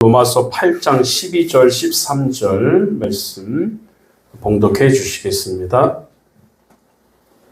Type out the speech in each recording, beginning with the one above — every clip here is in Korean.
로마서 8장 12절 13절 말씀 봉독해 주시겠습니다.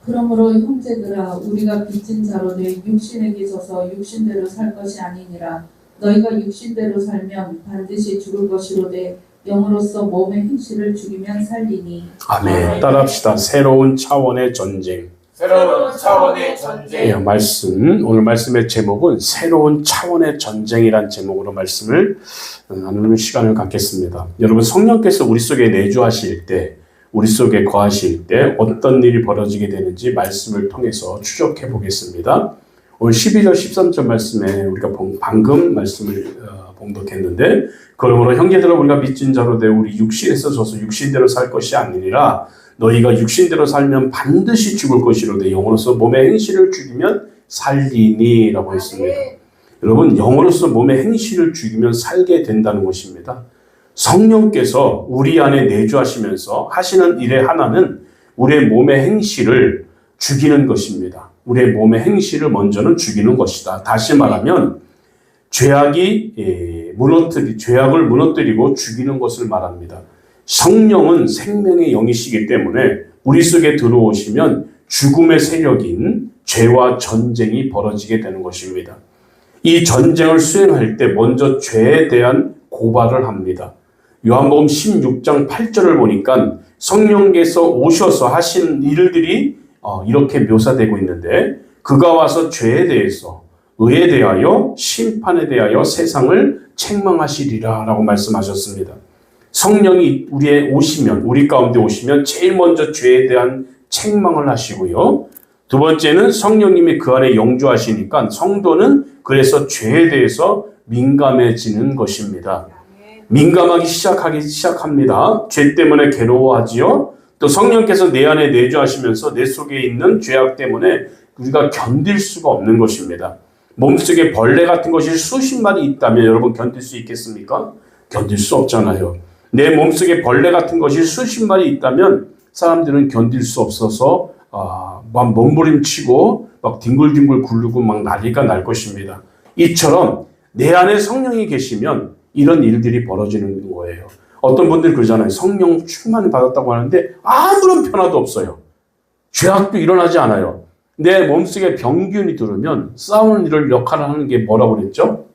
그러므로 형제들아 우리가 빚진 자로 내 육신에게 져서 육신대로 살 것이 아니니라. 너희가 육신대로 살면 반드시 죽을 것이로되 영으로서 몸의 행실을 죽이면 살리니. 아멘. 따라합시다. 새로운 차원의 전쟁. 새로운 차원의 전쟁. 예, 오늘 말씀의 제목은 새로운 차원의 전쟁이란 제목으로 말씀을 나누는 시간을 갖겠습니다. 여러분, 성령께서 우리 속에 내주하실 때, 우리 속에 거하실 때 어떤 일이 벌어지게 되는지 말씀을 통해서 추적해 보겠습니다. 오늘 12절 13절 말씀에 우리가 방금 말씀을 봉독했는데, 그러므로 형제들아 우리가 빚진 자로 되 우리 육신에서 져서 육신대로 살 것이 아니니라. 너희가 육신대로 살면 반드시 죽을 것이로되 영으로서 몸의 행실을 죽이면 살리니 라고 했습니다. 여러분, 영으로서 몸의 행실을 죽이면 살게 된다는 것입니다. 성령께서 우리 안에 내주하시면서 하시는 일의 하나는 우리의 몸의 행실을 죽이는 것입니다. 우리의 몸의 행실을 먼저는 죽이는 것이다. 다시 말하면 죄악을 무너뜨리고 죽이는 것을 말합니다. 성령은 생명의 영이시기 때문에 우리 속에 들어오시면 죽음의 세력인 죄와 전쟁이 벌어지게 되는 것입니다. 이 전쟁을 수행할 때 먼저 죄에 대한 고발을 합니다. 요한복음 16장 8절을 보니까 성령께서 오셔서 하신 일들이 이렇게 묘사되고 있는데, 그가 와서 죄에 대해서, 의에 대하여, 심판에 대하여 세상을 책망하시리라 라고 말씀하셨습니다. 성령이 우리 가운데 오시면 제일 먼저 죄에 대한 책망을 하시고요. 두 번째는 성령님이 그 안에 영주하시니까 성도는 그래서 죄에 대해서 민감해지는 것입니다. 민감하기 시작합니다. 죄 때문에 괴로워하지요. 또 성령께서 내 안에 내주하시면서 내 속에 있는 죄악 때문에 우리가 견딜 수가 없는 것입니다. 몸속에 벌레 같은 것이 수십 마리 있다면 여러분 견딜 수 있겠습니까? 견딜 수 없잖아요. 내 몸속에 벌레 같은 것이 수십 마리 있다면 사람들은 견딜 수 없어서 막 몸부림치고 막 뒹굴뒹굴 굴르고 막 난리가 날 것입니다. 이처럼 내 안에 성령이 계시면 이런 일들이 벌어지는 거예요. 어떤 분들이 그러잖아요. 성령 충만을 받았다고 하는데 아무런 변화도 없어요. 죄악도 일어나지 않아요. 내 몸속에 병균이 들으면 싸우는 일을 역할을 하는 게 뭐라고 그랬죠?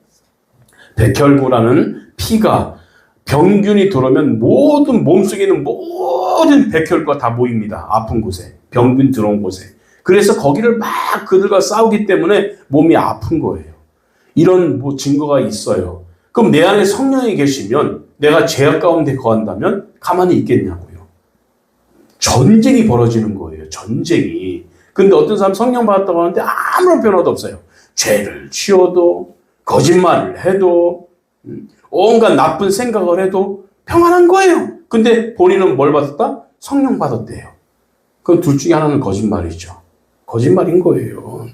백혈구라는 피가 병균이 들어오면 모든 몸속에 있는 모든 백혈구가 다 모입니다. 아픈 곳에, 병균 들어온 곳에. 그래서 거기를 막 그들과 싸우기 때문에 몸이 아픈 거예요. 이런 증거가 있어요. 그럼 내 안에 성령이 계시면 내가 죄악 가운데 거한다면 가만히 있겠냐고요. 전쟁이 벌어지는 거예요. 전쟁이. 근데 어떤 사람 성령 받았다고 하는데 아무런 변화도 없어요. 죄를 지어도, 거짓말을 해도, 온갖 나쁜 생각을 해도 평안한 거예요. 근데 본인은 뭘 받았다? 성령 받았대요. 그럼 둘 중에 하나는 거짓말이죠. 거짓말인 거예요.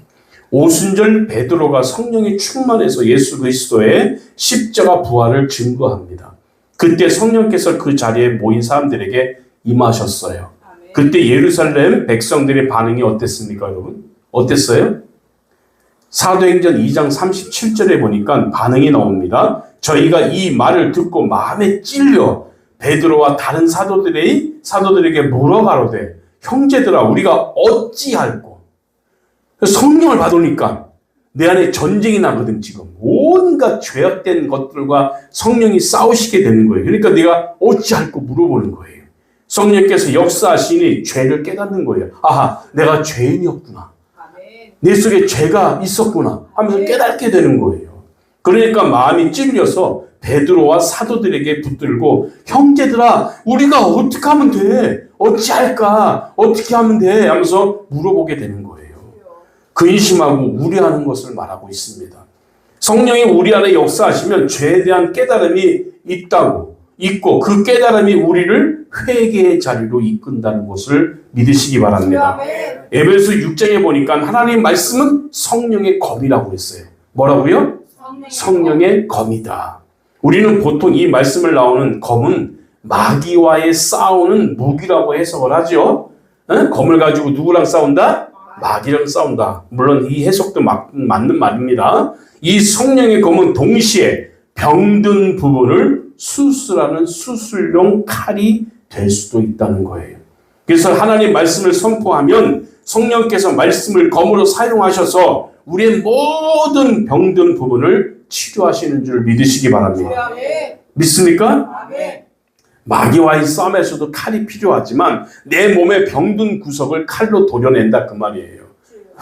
오순절 베드로가 성령이 충만해서 예수 그리스도의 십자가 부활을 증거합니다. 그때 성령께서 그 자리에 모인 사람들에게 임하셨어요. 그때 예루살렘 백성들의 반응이 어땠습니까, 여러분? 어땠어요? 사도행전 2장 37절에 보니까 반응이 나옵니다. 저희가 이 말을 듣고 마음에 찔려 베드로와 다른 사도들에게 물어가로되 형제들아 우리가 어찌할꼬. 성령을 받으니까 내 안에 전쟁이 나거든. 지금 온갖 죄악된 것들과 성령이 싸우시게 되는 거예요. 그러니까 내가 어찌할꼬 물어보는 거예요. 성령께서 역사하시니 죄를 깨닫는 거예요. 아하, 내가 죄인이었구나. 내 속에 죄가 있었구나 하면서 깨닫게 되는 거예요. 그러니까 마음이 찔려서 베드로와 사도들에게 붙들고 형제들아 우리가 어떻게 하면 돼? 어찌할까? 어떻게 하면 돼? 하면서 물어보게 되는 거예요. 근심하고 우려하는 것을 말하고 있습니다. 성령이 우리 안에 역사하시면 죄에 대한 깨달음이 있고 그 깨달음이 우리를 회개의 자리로 이끈다는 것을 믿으시기 바랍니다. 에베소 6장에 보니까 하나님 말씀은 성령의 검이라고 했어요. 뭐라고요? 성령의 검이다. 우리는 보통 이 말씀을 나오는 검은 마귀와의 싸우는 무기라고 해석을 하죠. 검을 가지고 누구랑 싸운다? 마귀랑 싸운다. 물론 이 해석도 맞는 말입니다. 이 성령의 검은 동시에 병든 부분을 수술하는 수술용 칼이 될 수도 있다는 거예요. 그래서 하나님 말씀을 선포하면 성령께서 말씀을 검으로 사용하셔서 우리의 모든 병든 부분을 치료하시는 줄 믿으시기 바랍니다. 믿습니까? 마귀와의 싸움에서도 칼이 필요하지만 내 몸의 병든 구석을 칼로 도려낸다 그 말이에요.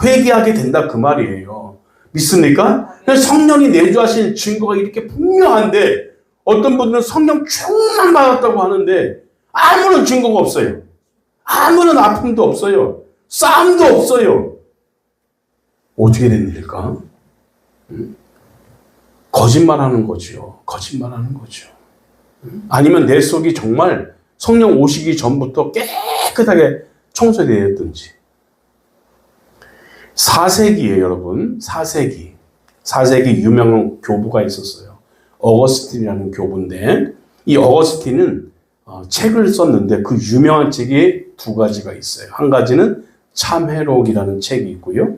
회개하게 된다 그 말이에요. 믿습니까? 성령이 내주하신 증거가 이렇게 분명한데 어떤 분들은 성령 충만 받았다고 하는데 아무런 증거가 없어요. 아무런 아픔도 없어요. 싸움도 없어요. 어떻게 된 일일까? 거짓말하는 거죠. 거짓말하는 거죠. 아니면 내 속이 정말 성령 오시기 전부터 깨끗하게 청소되었든지. 4세기에 여러분, 4세기 유명한 교부가 있었어요. 어거스틴이라는 교부인데 이 어거스틴은 책을 썼는데 그 유명한 책이 두 가지가 있어요. 한 가지는 참회록이라는 책이 있고요.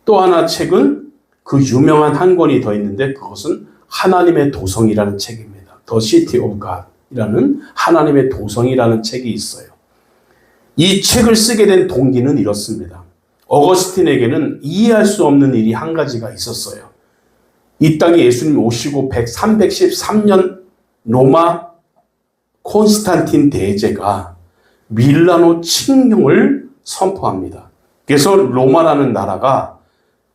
또 하나 책은 그 유명한 한 권이 더 있는데 그것은 하나님의 도성이라는 책입니다. The City of God이라는 하나님의 도성이라는 책이 있어요. 이 책을 쓰게 된 동기는 이렇습니다. 어거스틴에게는 이해할 수 없는 일이 한 가지가 있었어요. 이 땅에 예수님 오시고 313년 로마 콘스탄틴 대제가 밀라노 칙령을 선포합니다. 그래서 로마라는 나라가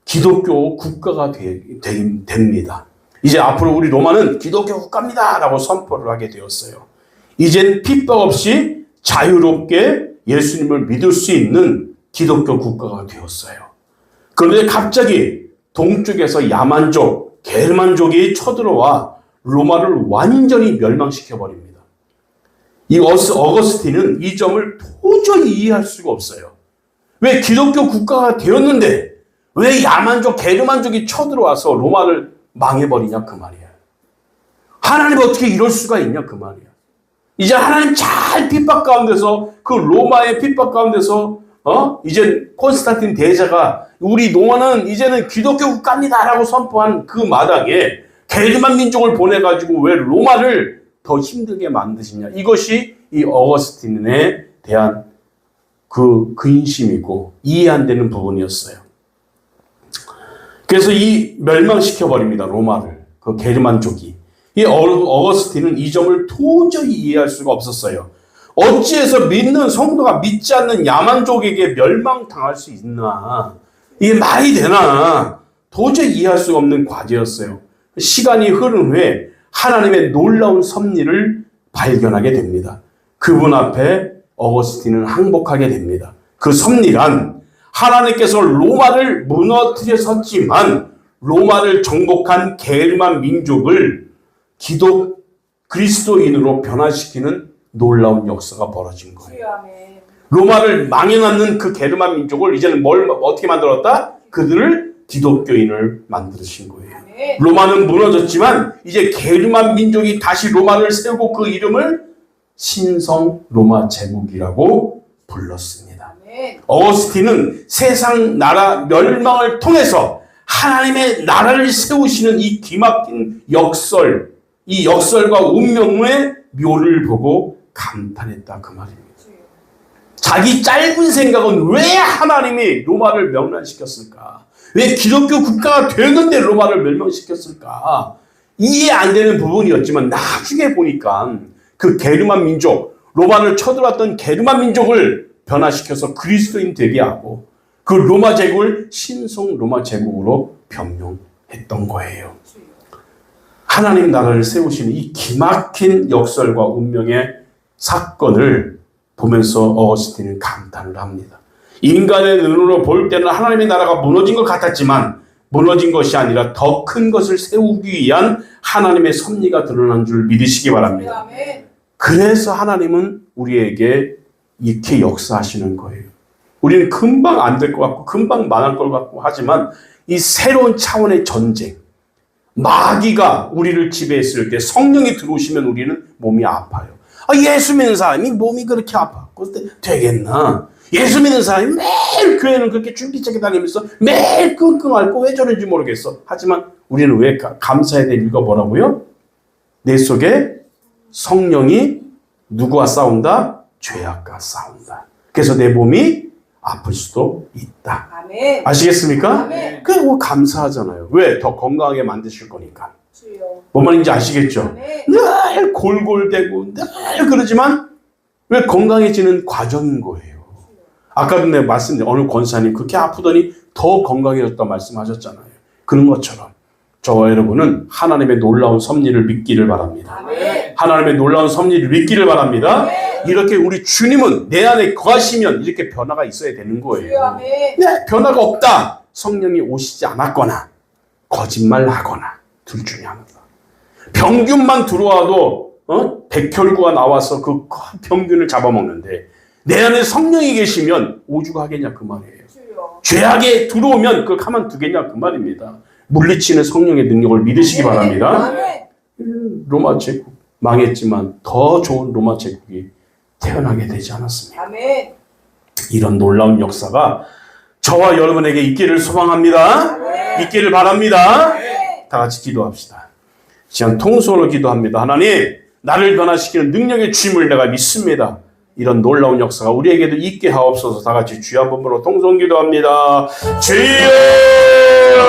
기독교 국가가 됩니다. 이제 앞으로 우리 로마는 기독교 국가입니다 라고 선포를 하게 되었어요. 이젠 핍박 없이 자유롭게 예수님을 믿을 수 있는 기독교 국가가 되었어요. 그런데 갑자기 동쪽에서 야만족, 게르만족이 쳐들어와 로마를 완전히 멸망시켜버립니다. 이 어거스틴은 이 점을 도저히 이해할 수가 없어요. 왜 기독교 국가가 되었는데 왜 야만족, 게르만족이 쳐들어와서 로마를 망해버리냐 그 말이야. 하나님 어떻게 이럴 수가 있냐 그 말이야. 이제 하나님 잘 핍박 가운데서 그 로마의 핍박 가운데서 이제 콘스탄틴 대제가 우리 로마는 이제는 기독교 국가입니다 라고 선포한 그 마당에 게르만 민족을 보내가지고 왜 로마를 더 힘들게 만드시냐. 이것이 이 어거스틴에 대한 그 근심이고 이해 안 되는 부분이었어요. 그래서 이 멸망시켜버립니다. 로마를. 그 게르만족이. 이 어거스틴은 이 점을 도저히 이해할 수가 없었어요. 어찌해서 믿는 성도가 믿지 않는 야만족에게 멸망당할 수 있나. 이게 말이 되나. 도저히 이해할 수가 없는 과제였어요. 시간이 흐른 후에 하나님의 놀라운 섭리를 발견하게 됩니다. 그분 앞에 어거스틴은 항복하게 됩니다. 그 섭리란 하나님께서 로마를 무너뜨렸었지만 로마를 정복한 게르만 민족을 그리스도인으로 변화시키는 놀라운 역사가 벌어진 거예요. 로마를 망해놨는 그 게르만 민족을 이제는 어떻게 만들었다? 그들을 기독교인을 만드신 거예요. 로마는 무너졌지만 이제 게르만 민족이 다시 로마를 세우고 그 이름을 신성 로마 제국이라고 불렀습니다. 어거스틴은 세상 나라 멸망을 통해서 하나님의 나라를 세우시는 이 기막힌 역설, 이 역설과 운명의 묘를 보고 감탄했다 그 말입니다. 자기 짧은 생각은 왜 하나님이 로마를 멸망시켰을까? 왜 기독교 국가가 되었는데 로마를 멸망시켰을까? 이해 안 되는 부분이었지만 나중에 보니까 그 게르만 민족, 로마를 쳐들어왔던 게르만 민족을 변화시켜서 그리스도인 되게 하고 그 로마 제국을 신성 로마 제국으로 변명했던 거예요. 하나님 나라를 세우시는 이 기막힌 역설과 운명의 사건을 보면서 어거스틴은 감탄을 합니다. 인간의 눈으로 볼 때는 하나님의 나라가 무너진 것 같았지만 무너진 것이 아니라 더 큰 것을 세우기 위한 하나님의 섭리가 드러난 줄 믿으시기 바랍니다. 그래서 하나님은 우리에게 이렇게 역사하시는 거예요. 우리는 금방 안 될 것 같고 금방 망할 것 같고 하지만 이 새로운 차원의 전쟁, 마귀가 우리를 지배했을 때 성령이 들어오시면 우리는 몸이 아파요. 예수 믿는 사람이 몸이 그렇게 아파. 그때 되겠나? 예수 믿는 사람이 매일 교회는 그렇게 줄기차게 다니면서 매일 끙끙 앓고 왜 저런지 모르겠어. 하지만 우리는 왜 감사해야 될 이유가 뭐라고요? 내 속에 성령이 누구와 싸운다? 죄악과 싸운다. 그래서 내 몸이 아플 수도 있다. 아멘. 아시겠습니까? 아멘. 그리고 감사하잖아요. 왜? 더 건강하게 만드실 거니까. 주여. 뭔 말인지 아시겠죠? 아멘. 늘 골골대고 늘 그러지만 왜 건강해지는 과정인 거예요. 아까도 내가 말씀드린 어느 권사님 그렇게 아프더니 더 건강해졌다 말씀하셨잖아요. 그런 것처럼 저와 여러분은 하나님의 놀라운 섭리를 믿기를 바랍니다. 아멘. 하나님의 놀라운 섭리를 믿기를 바랍니다. 이렇게 우리 주님은 내 안에 거하시면 이렇게 변화가 있어야 되는 주여. 거예요. 아멘. 네, 변화가 없다. 성령이 오시지 않았거나 거짓말하거나 둘 중에 하나다. 병균만 들어와도 백혈구가 나와서 그 병균을 잡아먹는데 내 안에 성령이 계시면 오죽 하겠냐 그 말이에요. 주여. 죄악에 들어오면 그걸 가만두겠냐 그 말입니다. 물리치는 성령의 능력을 믿으시기 바랍니다. 아멘. 로마 제국 망했지만 더 좋은 로마 제국이 태어나게 되지 않았습니까? 아멘. 이런 놀라운 역사가 저와 여러분에게 있기를 소망합니다. 아멘. 있기를 바랍니다. 아멘. 다 같이 기도합시다. 지금 통솔로 기도합니다. 하나님, 나를 변화시키는 능력의 주임을 내가 믿습니다. 이런 놀라운 역사가 우리에게도 있게 하옵소서. 다 같이 주여 한 번으로 통성 기도합니다. 주여!